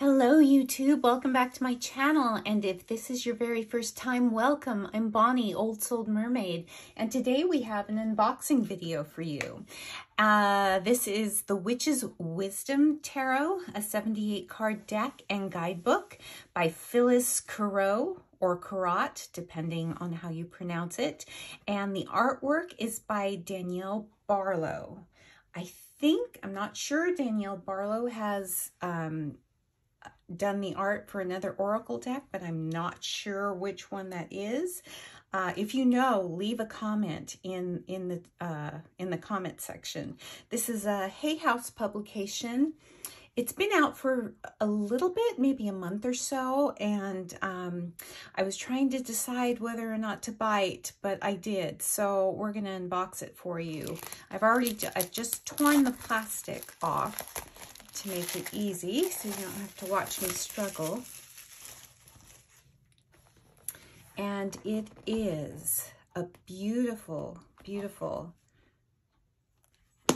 Hello YouTube, welcome back to my channel, and if this is your very first time, welcome. I'm Bonnie, Old Soul Mermaid, and today we have an unboxing video for you. This is the Witch's Wisdom Tarot, a 78 card deck and guidebook by Phyllis Curott or Curott, depending on how you pronounce it, and the artwork is by Danielle Barlow. I'm not sure, Danielle Barlow has done the art for another oracle deck, but I'm not sure which one that is. If you know, leave a comment in the comment section. This is a Hay House publication. It's been out for a little bit, maybe a month or so, and I was trying to decide whether or not to buy it, but I did. So we're gonna unbox it for you. I've just torn the plastic off to make it easy, so you don't have to watch me struggle. And it is a beautiful, beautiful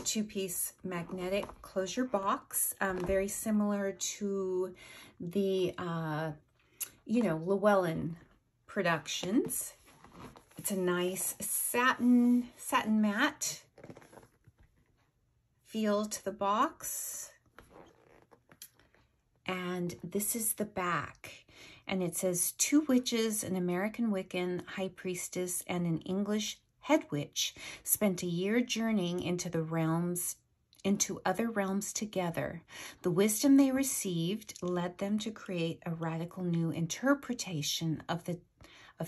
two-piece magnetic closure box, very similar to the, Llewellyn Productions. It's a nice satin matte feel to the box. And this is the back, and it says 2 witches, an American Wiccan high priestess, and an English head witch spent a year journeying into other realms together. The wisdom they received led them to create a radical new interpretation of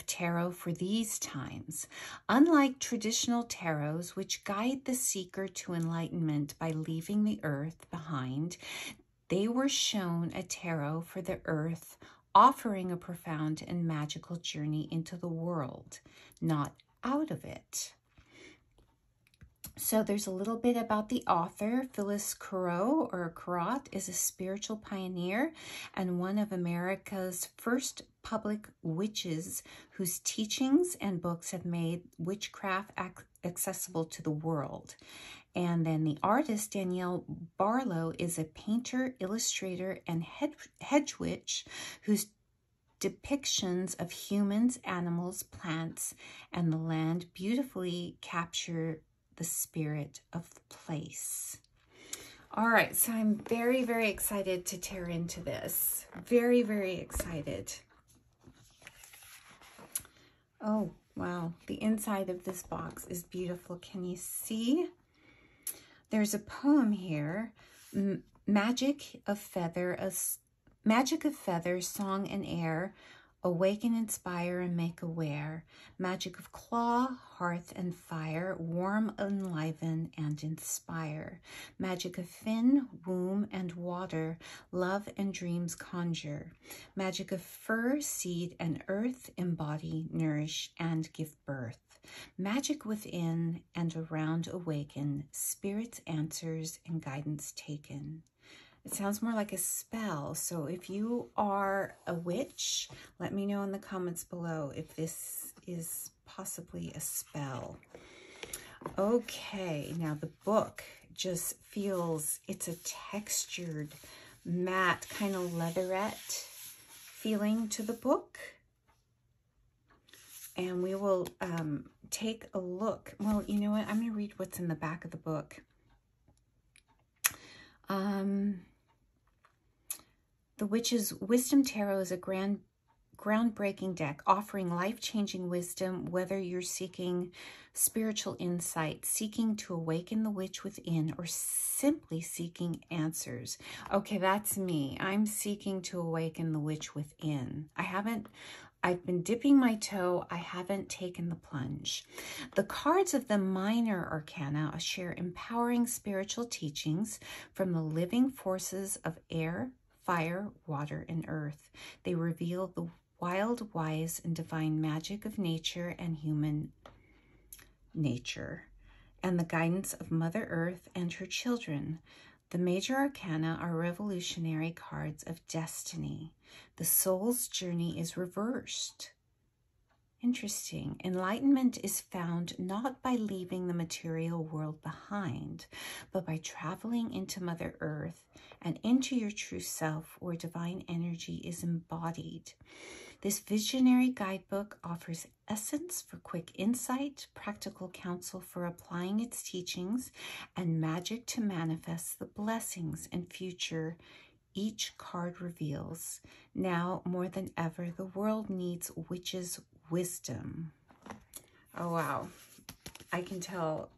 tarot for these times. Unlike traditional tarots, which guide the seeker to enlightenment by leaving the earth behind, they were shown a tarot for the earth, offering a profound and magical journey into the world, not out of it. So there's a little bit about the author. Phyllis Curott, or Curott, is a spiritual pioneer and one of America's first public witches whose teachings and books have made witchcraft accessible to the world. And then the artist, Danielle Barlow, is a painter, illustrator, and hedge witch whose depictions of humans, animals, plants, and the land beautifully capture the spirit of the place. All right, so I'm very, very excited to tear into this. Very, very excited. Oh, wow. The inside of this box is beautiful. Can you see? There's a poem here, Magic of Feather, Song and Air, Awaken, Inspire, and Make Aware. Magic of Claw, Hearth, and Fire, Warm, Enliven, and Inspire. Magic of Fin, Womb, and Water, Love and Dreams Conjure. Magic of Fur, Seed, and Earth, Embody, Nourish, and Give Birth. Magic within and around awaken, spirits answers and guidance taken. It sounds more like a spell, so if you are a witch, let me know in the comments below if this is possibly a spell. Okay, now the book just feels, it's a textured, matte, kind of leatherette feeling to the book. And we will take a look. Well, you know what? I'm going to read what's in the back of the book. The Witch's Wisdom Tarot is a groundbreaking deck offering life-changing wisdom, whether you're seeking spiritual insight, seeking to awaken the witch within, or simply seeking answers. Okay, that's me. I'm seeking to awaken the witch within. I've been dipping my toe. I haven't taken the plunge. The cards of the minor arcana share empowering spiritual teachings from the living forces of air, fire, water, and earth. They reveal the wild, wise, and divine magic of nature and human nature, and the guidance of Mother Earth and her children. The major arcana are revolutionary cards of destiny. The soul's journey is reversed. Interesting. Enlightenment is found not by leaving the material world behind, but by traveling into Mother Earth and into your true self, where divine energy is embodied. This visionary guidebook offers essence for quick insight, practical counsel for applying its teachings, and magic to manifest the blessings and future each card reveals. Now, more than ever, the world needs witches' wisdom. Oh, wow. I can tell.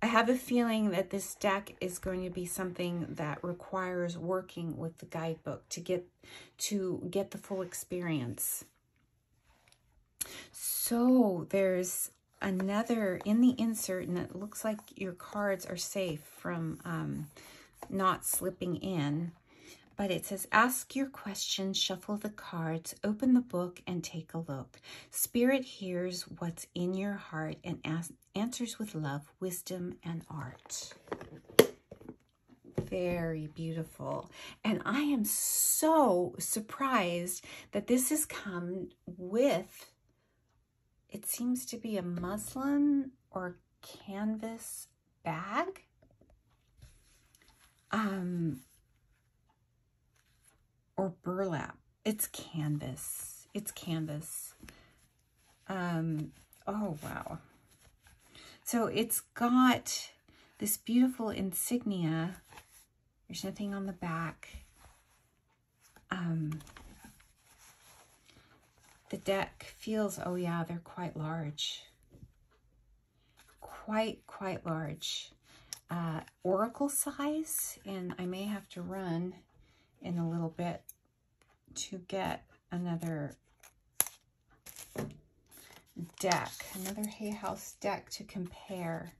I have a feeling that this deck is going to be something that requires working with the guidebook to get the full experience. So there's another in the insert, and it looks like your cards are safe from not slipping in. But it says, ask your questions, shuffle the cards, open the book, and take a look. Spirit hears what's in your heart and answers with love, wisdom, and art. Very beautiful. And I am so surprised that this has come with, it seems to be a muslin or canvas bag. Or burlap. It's canvas. It's canvas. Oh, wow. So it's got this beautiful insignia. There's nothing on the back. The deck feels, oh yeah, they're quite large. Quite large. Oracle size, and I may have to run in a little bit to get another deck, another Hay House deck to compare.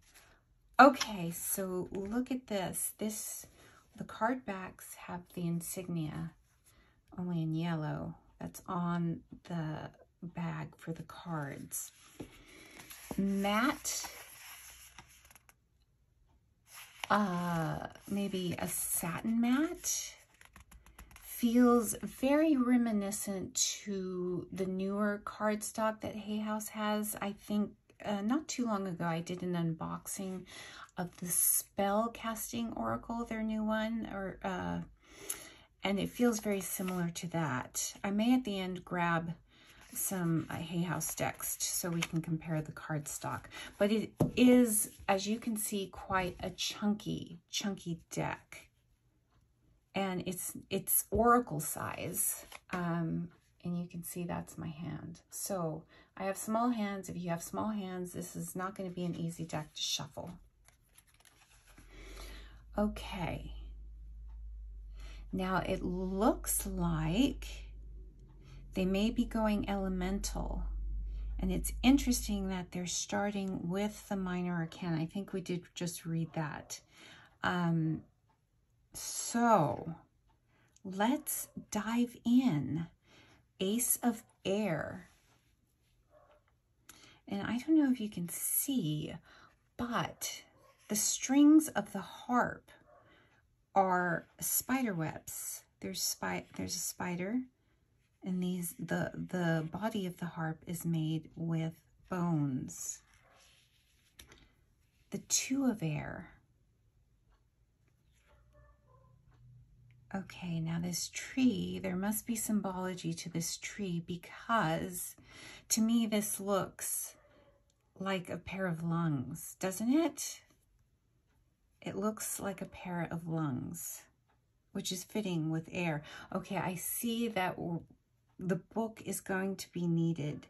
Okay, so look at this. The card backs have the insignia, only in yellow. That's on the bag for the cards. Matte, maybe a satin matte. Feels very reminiscent to the newer cardstock that Hay House has. I think not too long ago I did an unboxing of the Spell Casting Oracle, their new one, and it feels very similar to that. I may at the end grab some Hay House decks so we can compare the cardstock. But it is, as you can see, quite a chunky deck. And it's oracle size, and you can see that's my hand. So I have small hands. If you have small hands, this is not going to be an easy deck to shuffle. Okay. Now it looks like they may be going elemental. And it's interesting that they're starting with the minor arcana. I think we did just read that. So let's dive in. Ace of Air. And I don't know if you can see, but the strings of the harp are spider webs. There's a spider, and the body of the harp is made with bones. The Two of Air. Okay, now this tree, there must be symbology to this tree, because to me this looks like a pair of lungs, doesn't it? It looks like a pair of lungs, which is fitting with air. Okay, I see that the book is going to be needed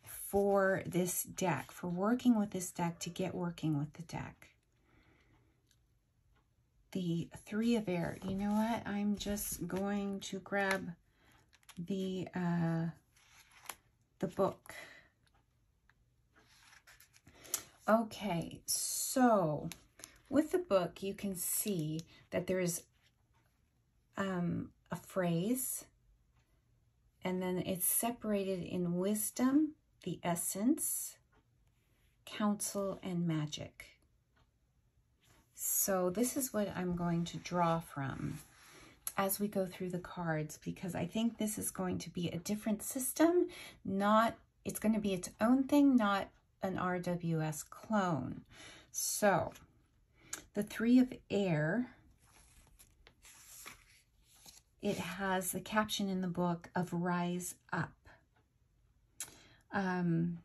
for this deck, for working with this deck, to get working with the deck. The Three of Air. You know what? I'm just going to grab the book. Okay, so with the book, you can see that there's a phrase, and then it's separated in wisdom, the essence, counsel, and magic. So this is what I'm going to draw from as we go through the cards, because I think this is going to be a different system, not it's going to be its own thing, not an RWS clone. So the 3 of Air, it has the caption in the book of Rise Up. In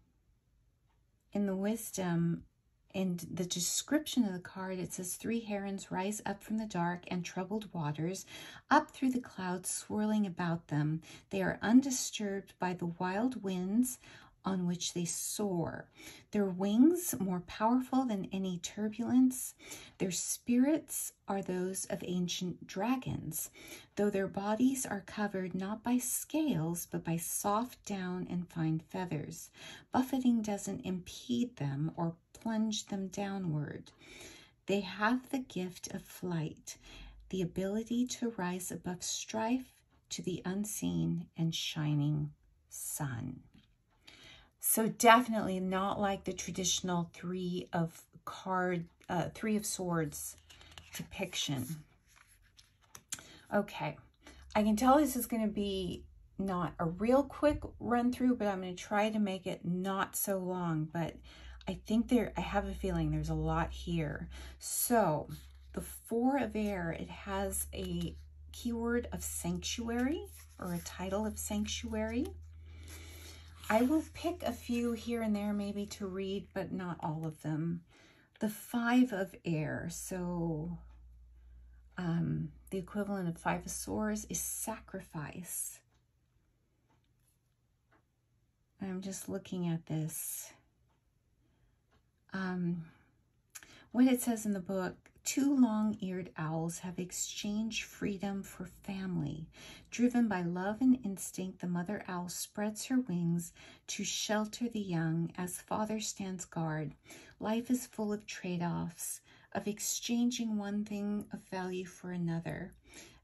the wisdom, in the description of the card, it says 3 herons rise up from the dark and troubled waters, up through the clouds swirling about them. They are undisturbed by the wild winds on which they soar. Their wings more powerful than any turbulence. Their spirits are those of ancient dragons, though their bodies are covered not by scales, but by soft down and fine feathers. Buffeting doesn't impede them or plunge them downward. They have the gift of flight, the ability to rise above strife to the unseen and shining sun. So definitely not like the traditional 3 of Swords depiction. Okay, I can tell this is going to be not a real quick run through, but I'm going to try to make it not so long. But I think I have a feeling there's a lot here. So the 4 of Air, it has a keyword of sanctuary, or a title of sanctuary. I will pick a few here and there maybe to read, but not all of them. The 5 of Air, so the equivalent of 5 of Swords is sacrifice. I'm just looking at this. What it says in the book, 2 long-eared owls have exchanged freedom for family. Driven by love and instinct, the mother owl spreads her wings to shelter the young as father stands guard. Life is full of trade-offs, of exchanging one thing of value for another.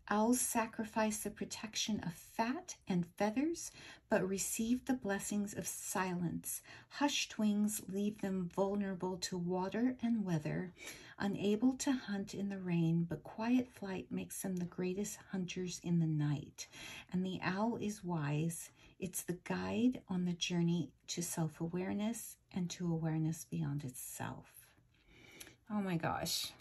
Owls sacrifice the protection of fat and feathers, but receive the blessings of silence. Hushed wings leave them vulnerable to water and weather, unable to hunt in the rain, but quiet flight makes them the greatest hunters in the night. And the owl is wise. It's the guide on the journey to self-awareness and to awareness beyond itself. Oh my gosh.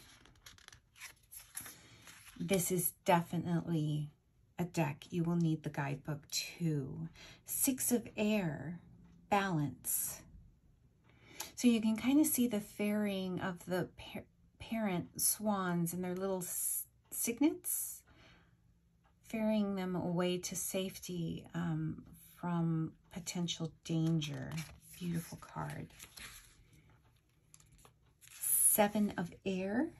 This is definitely a deck you will need the guidebook too. 6 of Air, balance. So you can kind of see the fairing of the parent swans and their little cygnets, ferrying them away to safety from potential danger. Beautiful card. 7 of Air,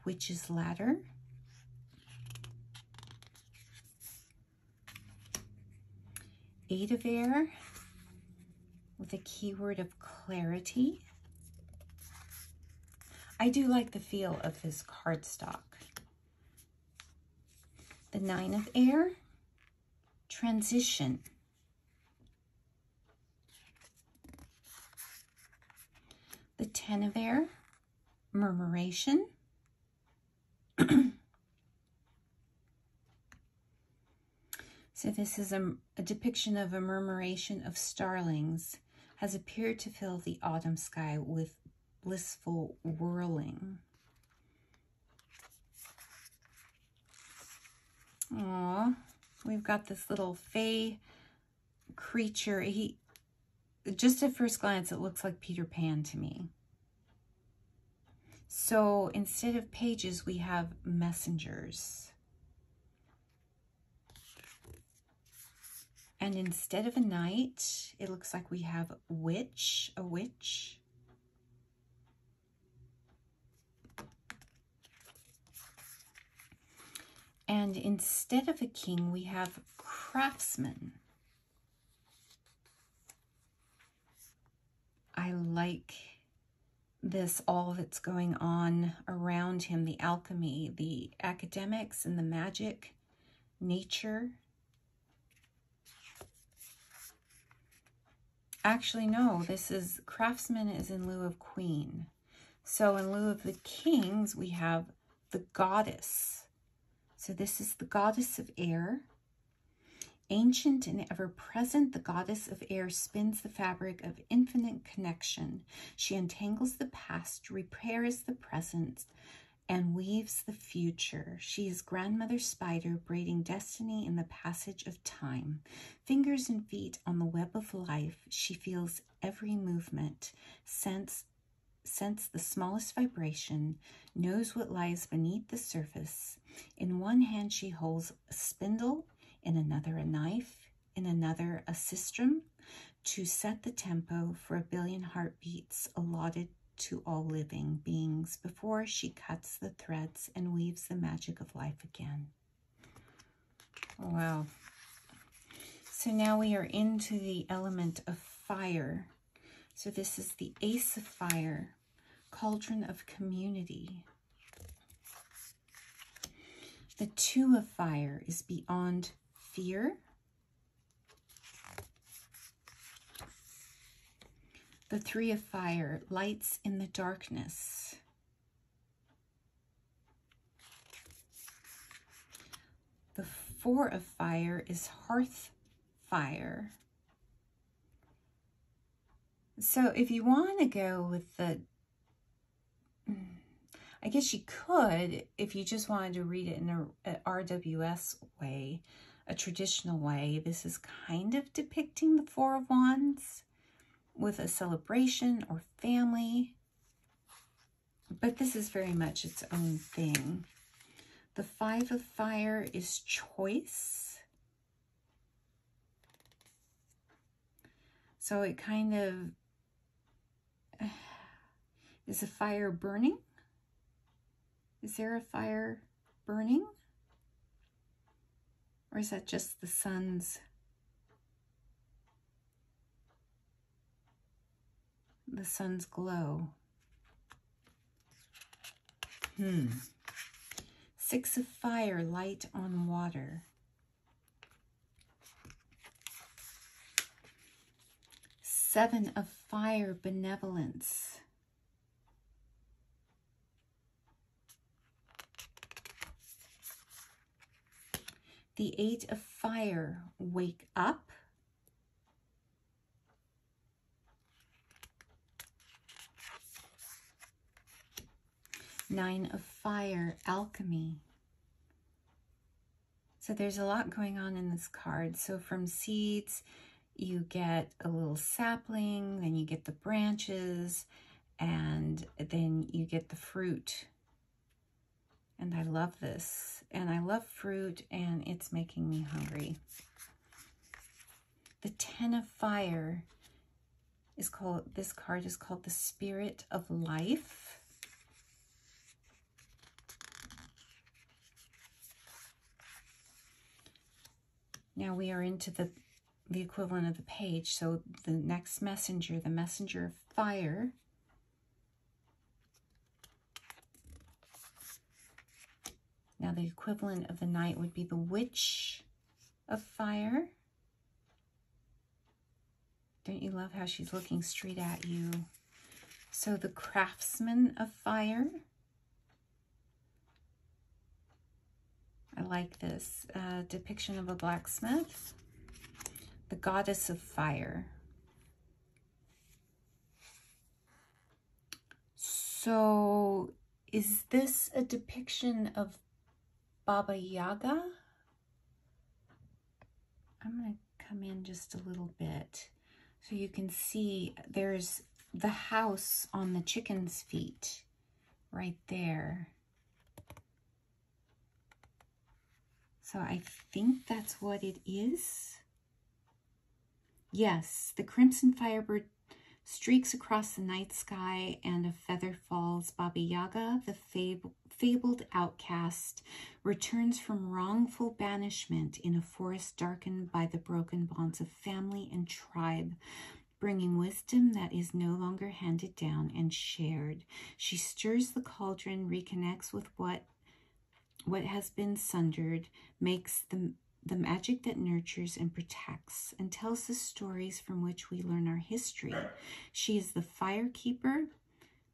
Witch's Ladder. 8 of Air with a keyword of clarity. I do like the feel of this cardstock. The 9 of Air, transition. The 10 of Air, murmuration. So this is a depiction of a murmuration of starlings, has appeared to fill the autumn sky with blissful whirling. Aww, we've got this little fey creature. Just at first glance, it looks like Peter Pan to me. So instead of pages, we have messengers. And instead of a knight, it looks like we have a witch. And instead of a king, we have craftsman. I like this, all that's going on around him, the alchemy, the academics and the magic, nature. Actually, no, this is craftsman is in lieu of queen. So in lieu of the kings, we have the goddess. So this is the goddess of air. Ancient and ever-present, the goddess of air spins the fabric of infinite connection. She untangles the past, repairs the present, and weaves the future. She is grandmother spider, braiding destiny in the passage of time. Fingers and feet on the web of life, she feels every movement, sense the smallest vibration, knows what lies beneath the surface. In one hand she holds a spindle, in another a knife, in another a sistrum, to set the tempo for 1 billion heartbeats allotted to all living beings before she cuts the threads and weaves the magic of life again. Oh, wow. So now we are into the element of fire. So this is the Ace of Fire, Cauldron of Community. The Two of Fire is beyond fear. The Three of Fire, lights in the darkness. The Four of Fire is hearth fire. So if you want to go with the, I guess you could, if you just wanted to read it in a RWS way, a traditional way. This is kind of depicting the Four of Wands with a celebration or family, but this is very much its own thing. The Five of Fire is choice. So it kind of, is a fire burning? Is there a fire burning? Or is that just the sun's glow? Six of Fire, light on water. Seven of Fire, benevolence. The Eight of Fire, wake up. Nine of Fire, alchemy. So there's a lot going on in this card. So from seeds, you get a little sapling, then you get the branches, and then you get the fruit. And I love this. And I love fruit, and it's making me hungry. The Ten of Fire is called, this card is called the Spirit of Life. Now we are into the equivalent of the page. So the next messenger, the Messenger of Fire. Now the equivalent of the Knight would be the Witch of Fire. Don't you love how she's looking straight at you? So the Craftsman of Fire. I like this depiction of a blacksmith. The Goddess of Fire. So is this a depiction of Baba Yaga? I'm going to come in just a little bit so you can see there's the house on the chicken's feet right there. So I think that's what it is. Yes, the crimson firebird streaks across the night sky and a feather falls. Baba Yaga, the fabled outcast, returns from wrongful banishment in a forest darkened by the broken bonds of family and tribe, bringing wisdom that is no longer handed down and shared. She stirs the cauldron, reconnects with what has been sundered, makes the magic that nurtures and protects, and tells the stories from which we learn our history. She is the fire keeper,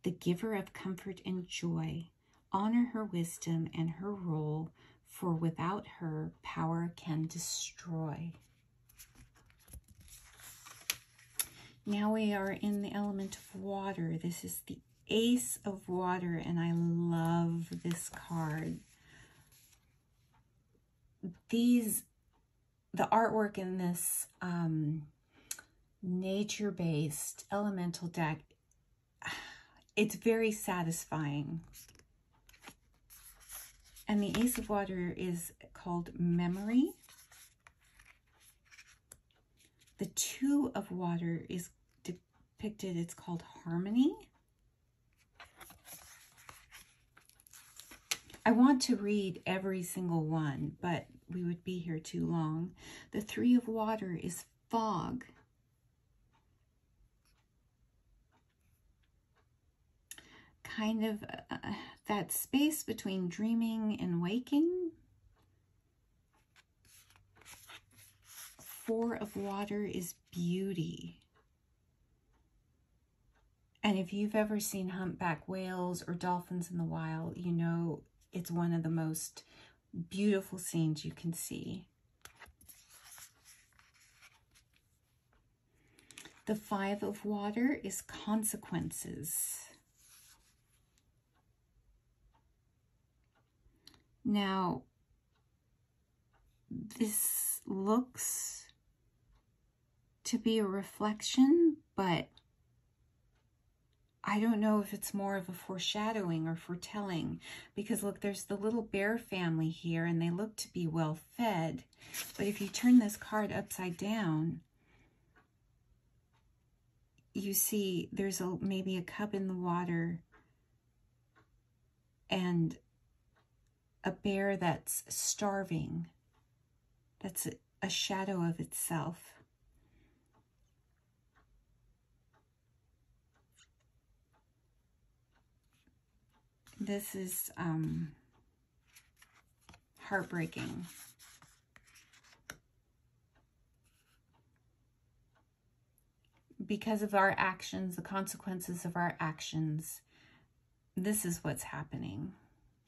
the giver of comfort and joy. Honor her wisdom and her role for without her, power can destroy. Now we are in the element of water. This is the Ace of Water, and I love this card. The artwork in this nature-based elemental deck, it's very satisfying. And the Ace of Water is called Memory. The Two of Water is depicted, it's called Harmony. I want to read every single one, but we would be here too long. The Three of Water is Fog. Kind of that space between dreaming and waking. Four of Water is Beauty. And if you've ever seen humpback whales or dolphins in the wild, you know it's one of the most beautiful scenes you can see. The Five of Water is Consequences. Now, this looks to be a reflection, but I don't know if it's more of a foreshadowing or foretelling, because look, there's the little bear family here and they look to be well fed. But if you turn this card upside down, you see there's maybe a cub in the water and a bear that's starving. That's a shadow of itself. This is heartbreaking. Because of our actions, the consequences of our actions, this is what's happening.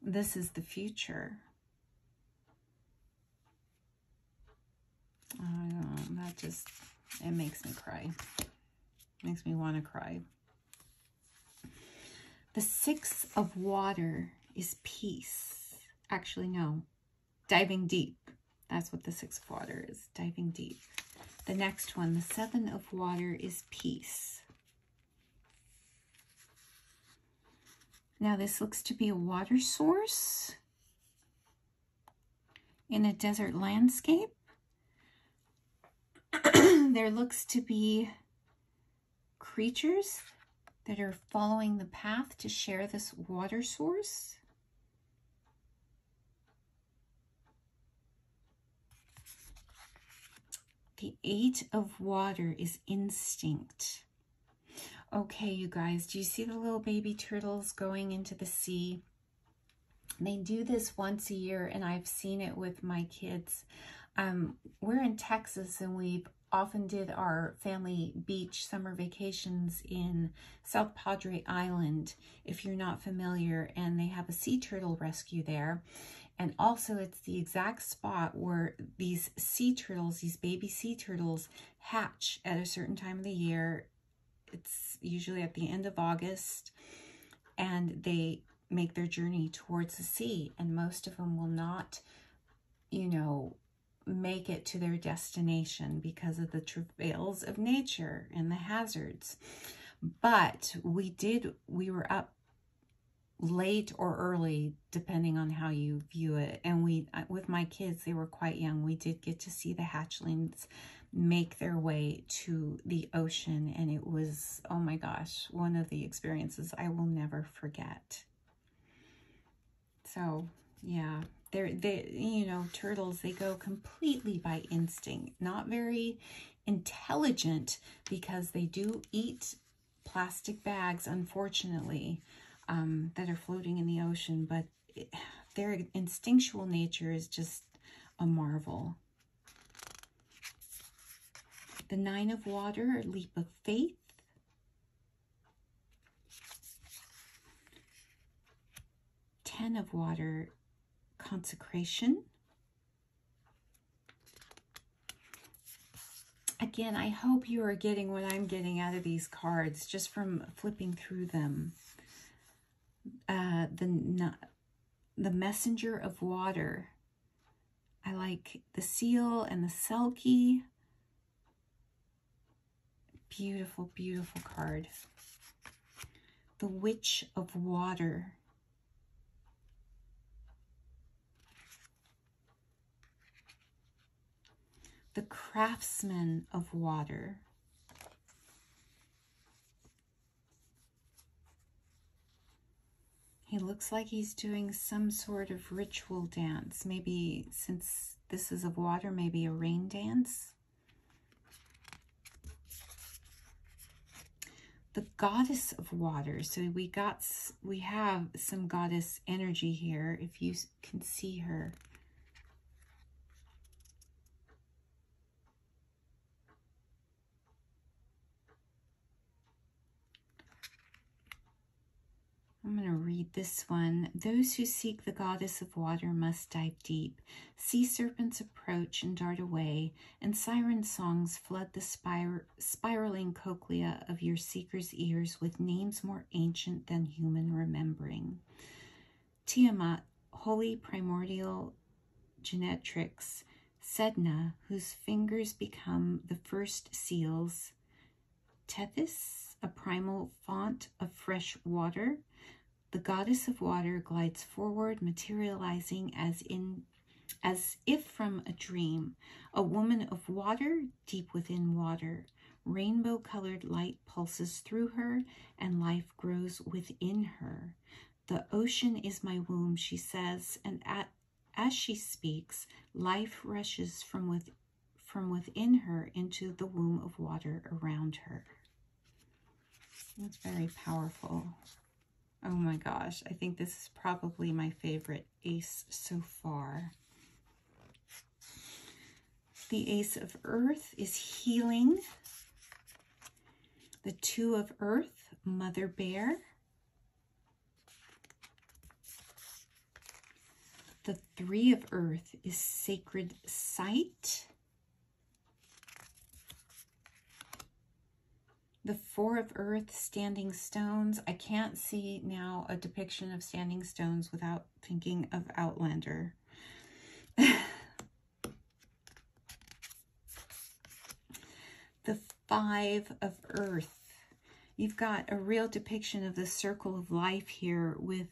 This is the future. I don't know, that just, it makes me cry. Makes me want to cry. The Six of Water is Peace. Actually, no. Diving deep. That's what the Six of Water is. Diving deep. The next one, the Seven of Water, is Peace. Now, this looks to be a water source in a desert landscape. There looks to be creatures that are following the path to share this water source. The Eight of Water is Instinct. Okay, you guys, do you see the little baby turtles going into the sea? They do this once a year, and I've seen it with my kids. We're in Texas, and we've often did our family beach summer vacations in South Padre Island, if you're not familiar, and they have a sea turtle rescue there. And also it's the exact spot where these sea turtles, these baby sea turtles, hatch at a certain time of the year. It's usually at the end of August, and they make their journey towards the sea, and most of them will not, you know, make it to their destination because of the travails of nature and the hazards. But we were up late or early, depending on how you view it. And with my kids, they were quite young, we did get to see the hatchlings make their way to the ocean. And it was, oh my gosh, one of the experiences I will never forget. So, yeah. You know, turtles, they go completely by instinct, not very intelligent, because they do eat plastic bags, unfortunately, that are floating in the ocean, but their instinctual nature is just a marvel. The Nine of Water, Leap of Faith. Ten of Water, consecration. Again, I hope you are getting what I'm getting out of these cards just from flipping through them. The messenger of water. I like the seal and the selkie. Beautiful, beautiful card. The witch of water. The craftsman of water. He looks like he's doing some sort of ritual dance. Maybe, since this is of water, maybe a rain dance. The goddess of water. So we have some goddess energy here, if you can see her. I'm going to read this one. Those who seek the goddess of water must dive deep. Sea serpents approach and dart away, and siren songs flood the spiraling cochlea of your seeker's ears with names more ancient than human remembering. Tiamat, holy primordial genetrix. Sedna, whose fingers become the first seals. Tethys, a primal font of fresh water. The goddess of water glides forward, materializing as if from a dream. A woman of water, deep within water. Rainbow-colored light pulses through her, and life grows within her. The ocean is my womb, she says, and as she speaks, life rushes from within her into the womb of water around her. That's very powerful. Oh my gosh, I think this is probably my favorite ace so far. The Ace of Earth is healing. The Two of Earth, Mother Bear. The Three of Earth is Sacred Site. The Four of Earth, Standing Stones. I can't see now a depiction of standing stones without thinking of Outlander. The Five of Earth. You've got a real depiction of the circle of life here with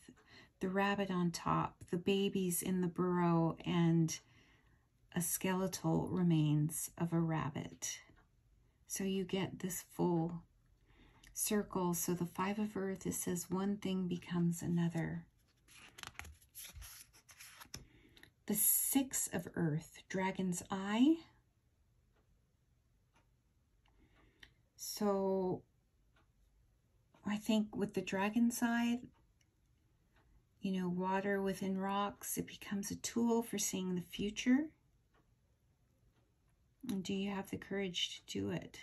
the rabbit on top, the babies in the burrow, and a skeletal remains of a rabbit. So you get this full circle. So the Five of Earth, it says one thing becomes another. The Six of Earth, Dragon's Eye. So I think with the Dragon's Eye, you know, water within rocks, it becomes a tool for seeing the future. And do you have the courage to do it?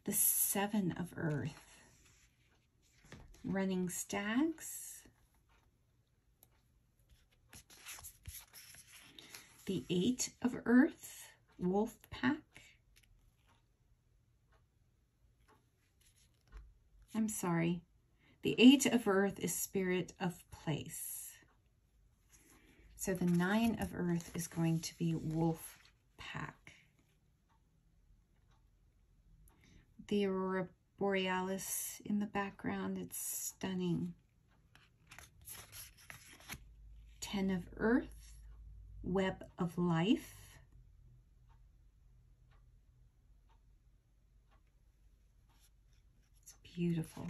The Seven of Earth, Running Stags. The Eight of Earth, Wolf Pack. I'm sorry. The Eight of Earth is Spirit of Place. So the Nine of Earth is going to be Wolf Pack. The Aurora Borealis in the background, it's stunning. 10 of Earth, Web of Life. It's beautiful.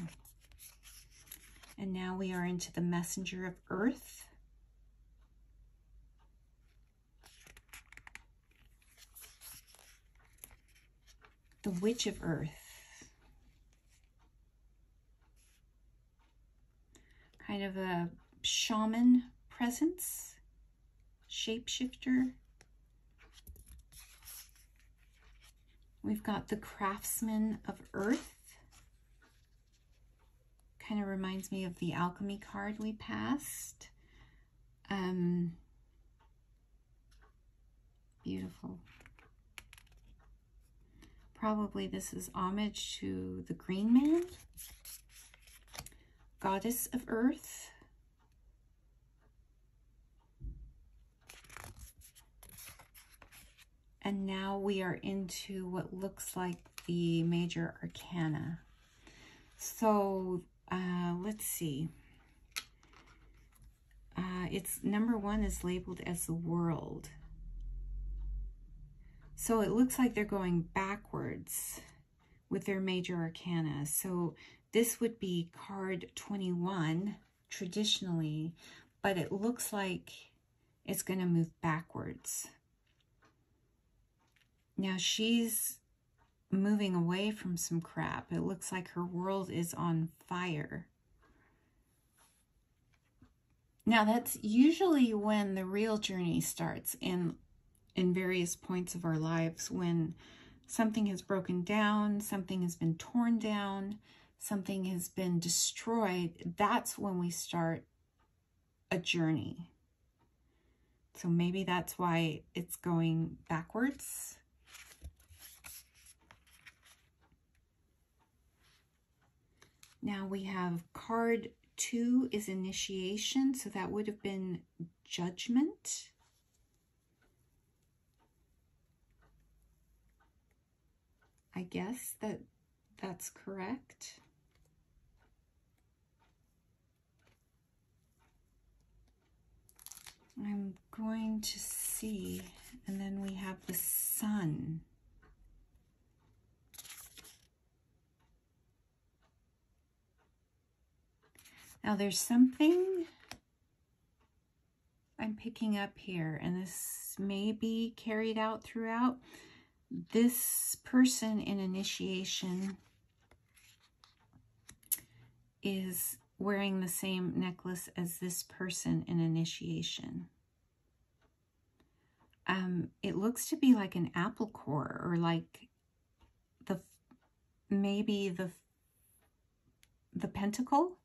And now we are into the Messenger of Earth. The Witch of Earth. Kind of a shaman presence, shapeshifter. We've got the Craftsman of Earth, kind of reminds me of the alchemy card we passed. Beautiful. Probably this is homage to the Green Man, Goddess of Earth. And now we are into what looks like the major arcana. So let's see. It's number 1 is labeled as the World. So it looks like they're going backwards with their major arcana. So this would be card 21 traditionally, but it looks like it's going to move backwards. Now she's moving away from some crap. It looks like her world is on fire. Now that's usually when the real journey starts in various points of our lives, when something has broken down, something has been torn down, something has been destroyed. That's when we start a journey. So maybe that's why it's going backwards. Now we have card 2 is initiation, so that would have been judgment. I guess that's correct. I'm going to see, and then we have the Sun. Now there's something I'm picking up here, and this may be carried out throughout. This person in initiation is wearing the same necklace as this person in initiation. It looks to be like an apple core, or like maybe the pentacle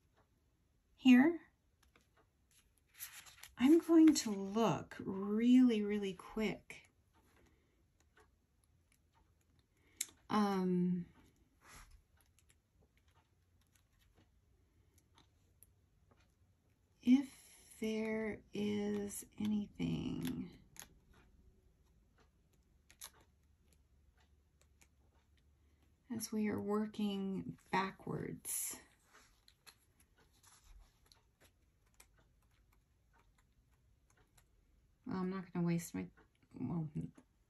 here. I'm going to look really, really quick. If there is anything as we are working backwards. Well, I'm not going to waste well,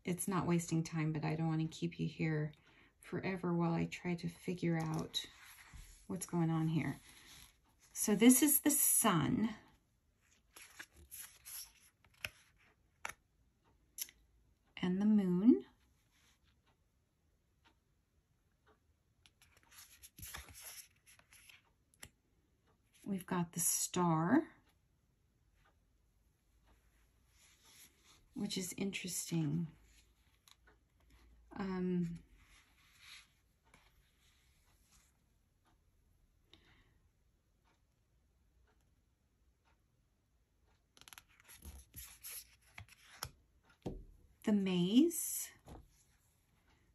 it's not wasting time, but I don't want to keep you here forever while I try to figure out what's going on here. So this is the Sun. And the Moon. We've got the Star, which is interesting. The Maze.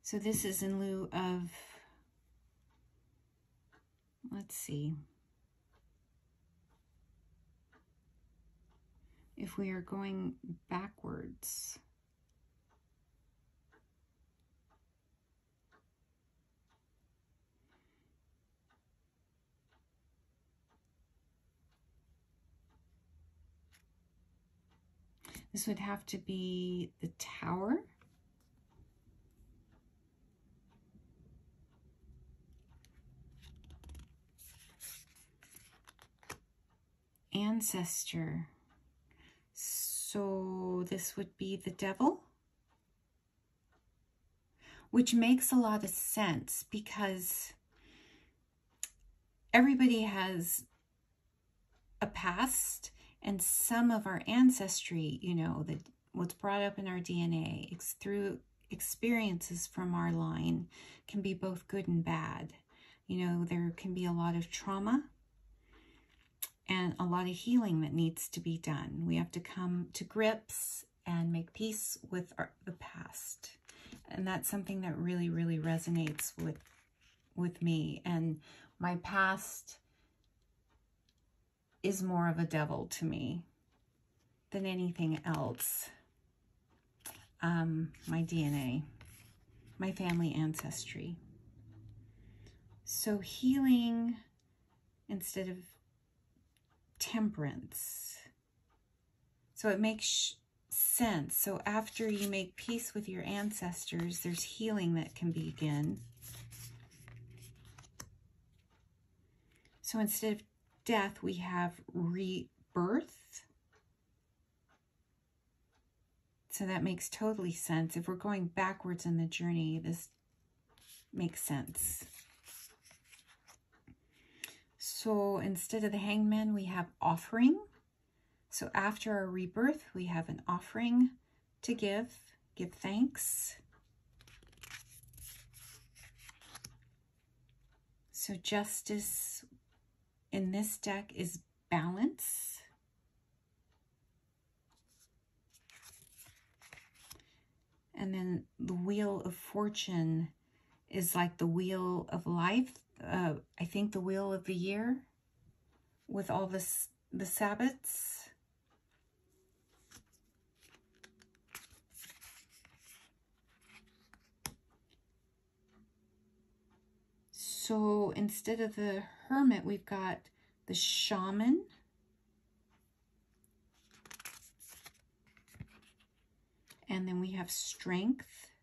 So this is in lieu of, let's see, if we are going backwards. This would have to be the Tower. Ancestor. So this would be the Devil, which makes a lot of sense because everybody has a past, and some of our ancestry, you know, that what's brought up in our DNA through experiences from our line can be both good and bad. You know, there can be a lot of trauma and a lot of healing that needs to be done. We have to come to grips and make peace with the past. And that's something that really, really resonates with me. And my past is more of a devil to me than anything else. My DNA, my family ancestry. So healing instead of temperance. So it makes sense. So after you make peace with your ancestors, there's healing that can begin. So instead of death, we have rebirth. So that makes totally sense. If we're going backwards in the journey, this makes sense. So instead of the hangman, we have offering. So after our rebirth, we have an offering to give thanks. So justice in this deck is balance. And then the Wheel of Fortune is like the Wheel of Life. I think the Wheel of the Year with all the Sabbats. So instead of the Hermit, we've got the Shaman. And then we have Strength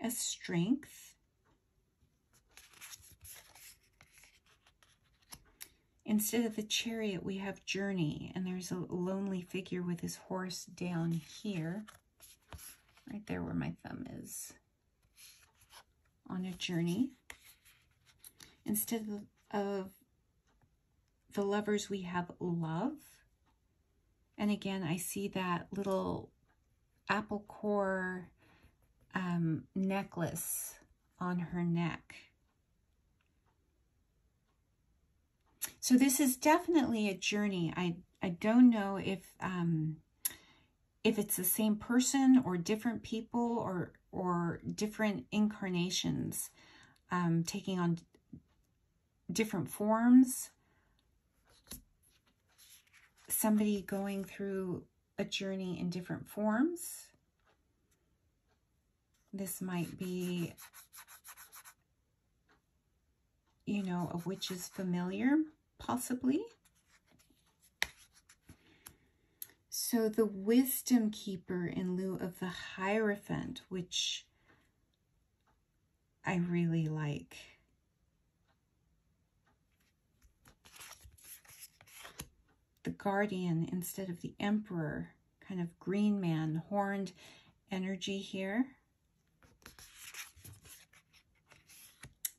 as Strength. Instead of the Chariot, we have Journey. And there's a lonely figure with his horse down here. Right there where my thumb is. On a journey. Instead of the Lovers, we have Love. And again, I see that little apple core necklace on her neck. So this is definitely a journey. I don't know if it's the same person or different people or different incarnations taking on different forms. Somebody going through a journey in different forms. This might be, you know, a witch's familiar, possibly. So the Wisdom Keeper in lieu of the Hierophant, which I really like. The Guardian instead of the Emperor, kind of green man, horned energy here.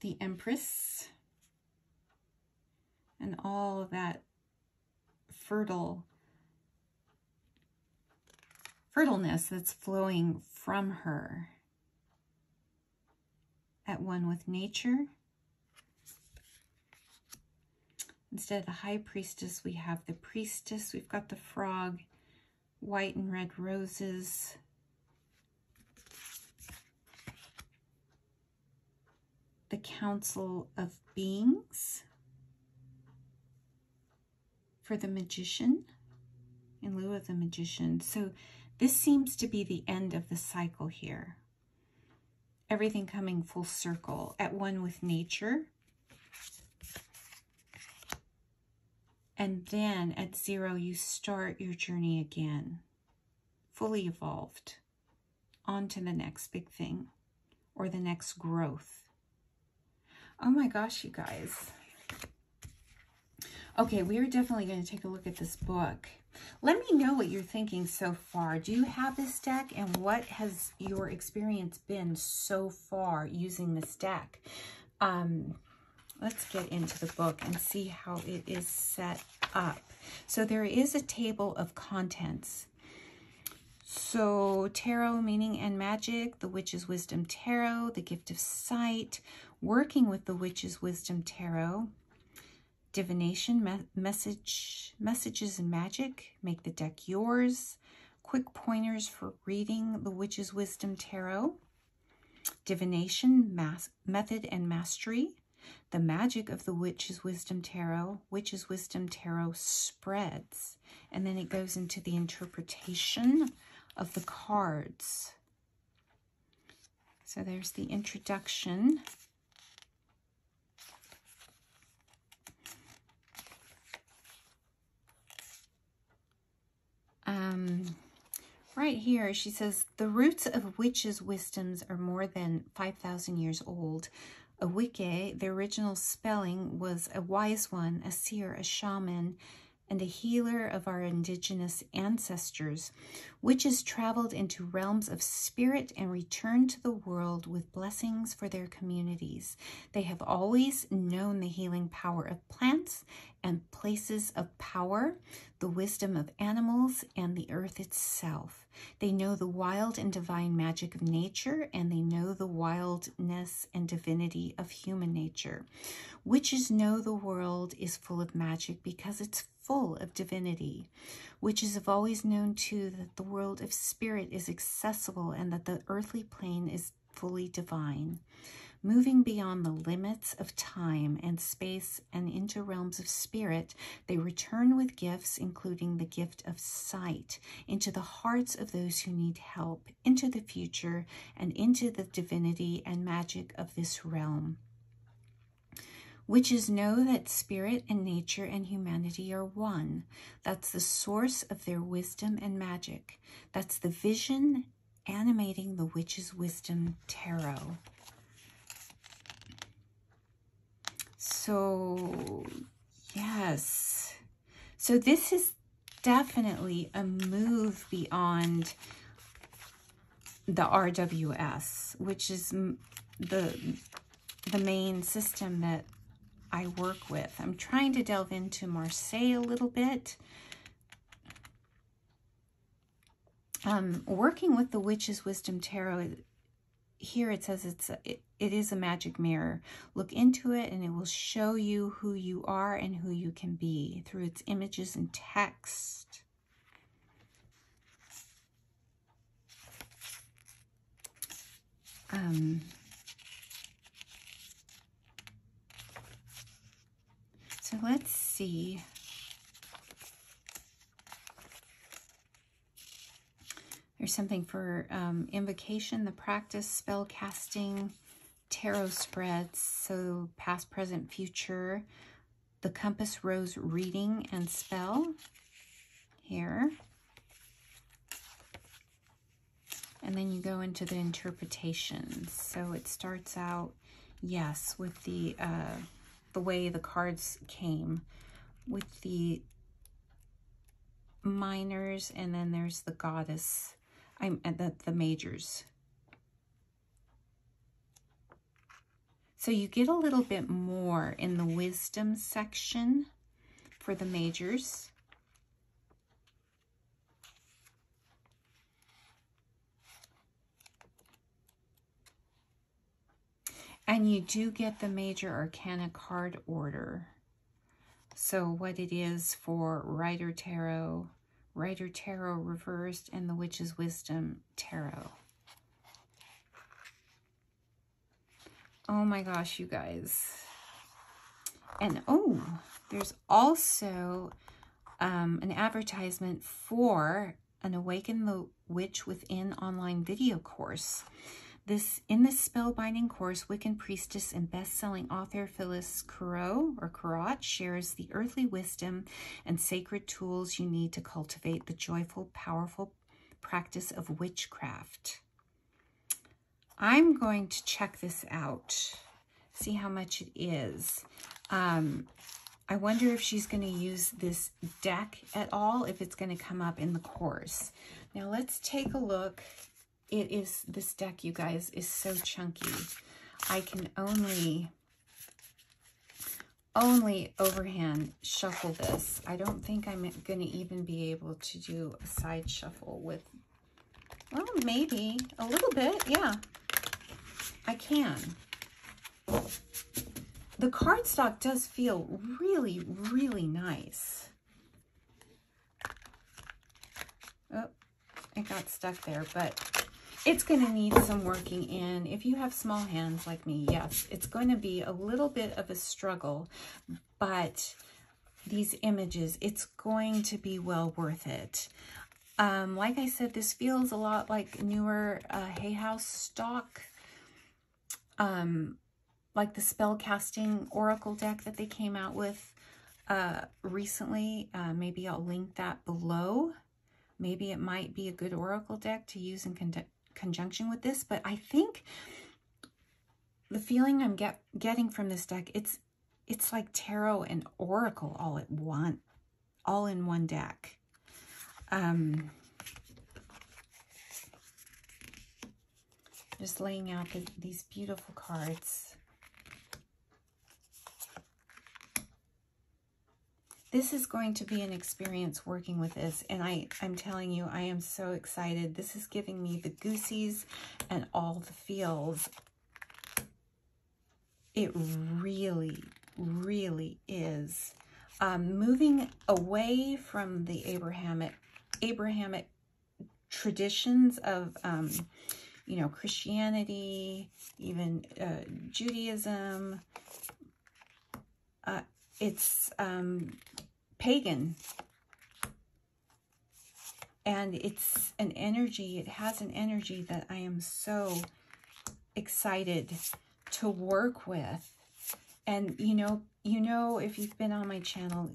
The Empress, and all of that fertileness that's flowing from her. At one with nature. Instead of the High Priestess, we have the Priestess. We've got the Frog, white and red roses. The Council of Beings for the Magician, in lieu of the Magician. So this seems to be the end of the cycle here. Everything coming full circle, at one with nature. And then at 0, you start your journey again, fully evolved, on to the next big thing or the next growth. Oh my gosh, you guys. Okay, we are definitely going to take a look at this book. Let me know what you're thinking so far. Do you have this deck, and what has your experience been so far using this deck? Let's get into the book and see how it is set up. So there is a table of contents. So tarot, meaning and magic, the Witch's Wisdom Tarot, the Gift of Sight, working with the Witch's Wisdom Tarot, Divination, messages and magic. Make the deck yours. Quick pointers for reading the Witch's Wisdom Tarot. Divination, method and mastery. The magic of the Witch's Wisdom Tarot. Witch's Wisdom Tarot spreads. And then it goes into the interpretation of the cards. So there's the introduction. Right here, she says, the roots of witches' wisdoms are more than 5,000 years old. A wicke, the original spelling, was a wise one, a seer, a shaman, and a healer of our indigenous ancestors. Witches traveled into realms of spirit and returned to the world with blessings for their communities. They have always known the healing power of plants and places of power, the wisdom of animals, and the earth itself. They know the wild and divine magic of nature, and they know the wildness and divinity of human nature. Witches know the world is full of magic because it's full of divinity. Witches have always known, too, that the world of spirit is accessible and that the earthly plane is fully divine. Moving beyond the limits of time and space and into realms of spirit, they return with gifts, including the gift of sight, into the hearts of those who need help, into the future, and into the divinity and magic of this realm. Witches know that spirit and nature and humanity are one. That's the source of their wisdom and magic. That's the vision animating the Witch's Wisdom Tarot. So, yes. So this is definitely a move beyond the RWS, which is the main system that I work with. I'm trying to delve into Marseille a little bit. Working with the Witch's Wisdom Tarot, here it says it is a magic mirror. Look into it and it will show you who you are and who you can be through its images and text. So let's see. There's something for invocation, the practice, spell casting, tarot spreads, so past, present, future, the compass rose reading and spell here. And then you go into the interpretations. So it starts out, yes, with the way the cards came, with the minors, and then there's the goddess, the majors. So you get a little bit more in the wisdom section for the majors. And you do get the major arcana card order. So what it is for Rider Tarot reversed, and the Witch's Wisdom Tarot. Oh my gosh, you guys. And oh, there's also an advertisement for an Awaken the Witch Within online video course. In this spellbinding course, Wiccan priestess and best-selling author Phyllis Curott shares the earthly wisdom and sacred tools you need to cultivate the joyful, powerful practice of witchcraft. I'm going to check this out, see how much it is. I wonder if she's going to use this deck at all, if it's going to come up in the course. Now let's take a look. This deck, you guys, is so chunky. I can only overhand shuffle this. I don't think I'm going to even be able to do a side shuffle with, well, maybe a little bit. Yeah, I can. the cardstock does feel really, really nice. Oh, it got stuck there, but it's going to need some working in. If you have small hands like me, yes, it's going to be a little bit of a struggle, but these images, it's going to be well worth it. Like I said, this feels a lot like newer Hay House stock, like the spellcasting oracle deck that they came out with recently. Maybe I'll link that below. Maybe it might be a good oracle deck to use in conjunction with this, but I think the feeling I'm getting from this deck, it's like tarot and oracle all in one deck. Just laying out these beautiful cards. This is going to be an experience working with this, and I'm telling you, I am so excited. This is giving me the goosies and all the feels. It really, really is. Moving away from the Abrahamic traditions of, you know, Christianity, even Judaism. It's pagan, and it's an energy, it has an energy that I am so excited to work with. And you know, if you've been on my channel,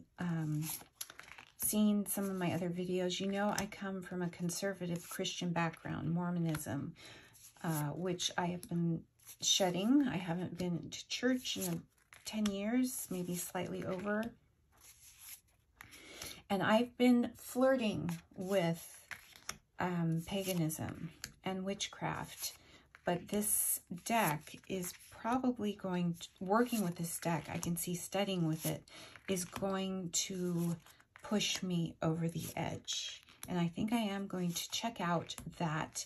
seen some of my other videos, you know I come from a conservative Christian background, Mormonism, which I have been shedding. I haven't been to church in 10 years, maybe slightly over. And I've been flirting with paganism and witchcraft. But this deck is probably going to, working with this deck, I can see studying with it, is going to push me over the edge. And I think I am going to check out that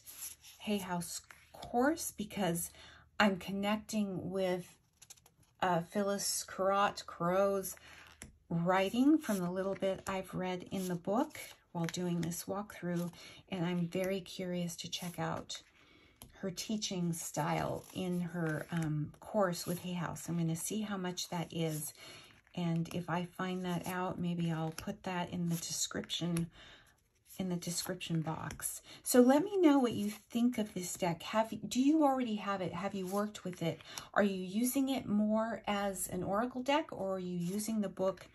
Hay House course, because I'm connecting with Phyllis Currott's writing from the little bit I've read in the book while doing this walkthrough, and I'm very curious to check out her teaching style in her course with Hay House. I'm going to see how much that is, and if I find that out, maybe I'll put that in the description box. So let me know what you think of this deck. Do you already have it? Have you worked with it? Are you using it more as an oracle deck, or are you using the book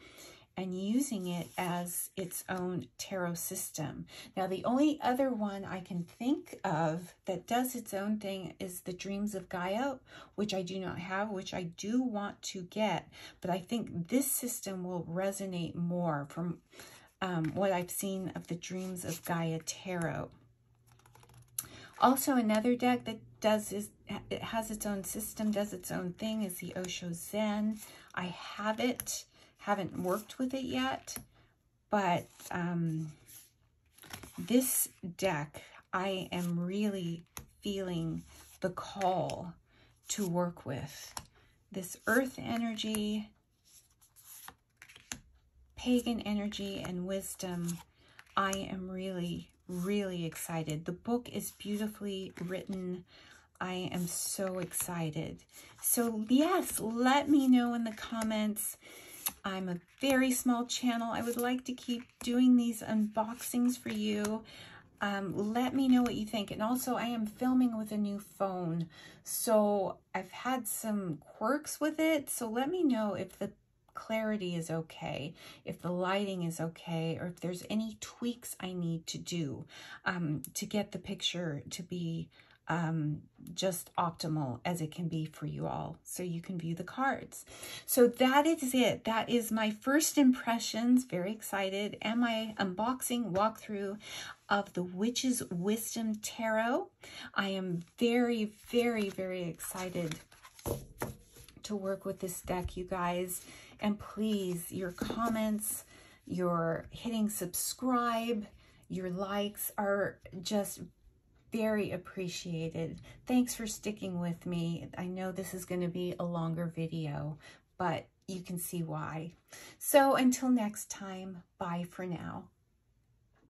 and using it as its own tarot system? Now, the only other one I can think of that does its own thing is the Dreams of Gaia, which I do not have, which I do want to get, but I think this system will resonate more from what I've seen of the Dreams of Gaia Tarot. Also, another deck that it has its own system, does its own thing, is the Osho Zen. I have it, haven't worked with it yet, but this deck, I am really feeling the call to work with. This earth energy, pagan energy, and wisdom. I am really, really excited. The book is beautifully written. I am so excited. So yes, let me know in the comments. I'm a very small channel. I would like to keep doing these unboxings for you. Let me know what you think. And also, I am filming with a new phone, so I've had some quirks with it. So let me know if the clarity is okay, if the lighting is okay, or if there's any tweaks I need to do to get the picture to be just optimal as it can be for you all, so you can view the cards. So that is it. That is my first impressions. Very excited, and my unboxing walkthrough of the Witch's Wisdom Tarot. I am very, very, very excited to work with this deck, you guys. And please, your comments, your hitting subscribe, your likes are just very appreciated. Thanks for sticking with me. I know this is going to be a longer video, but you can see why. So until next time, bye for now.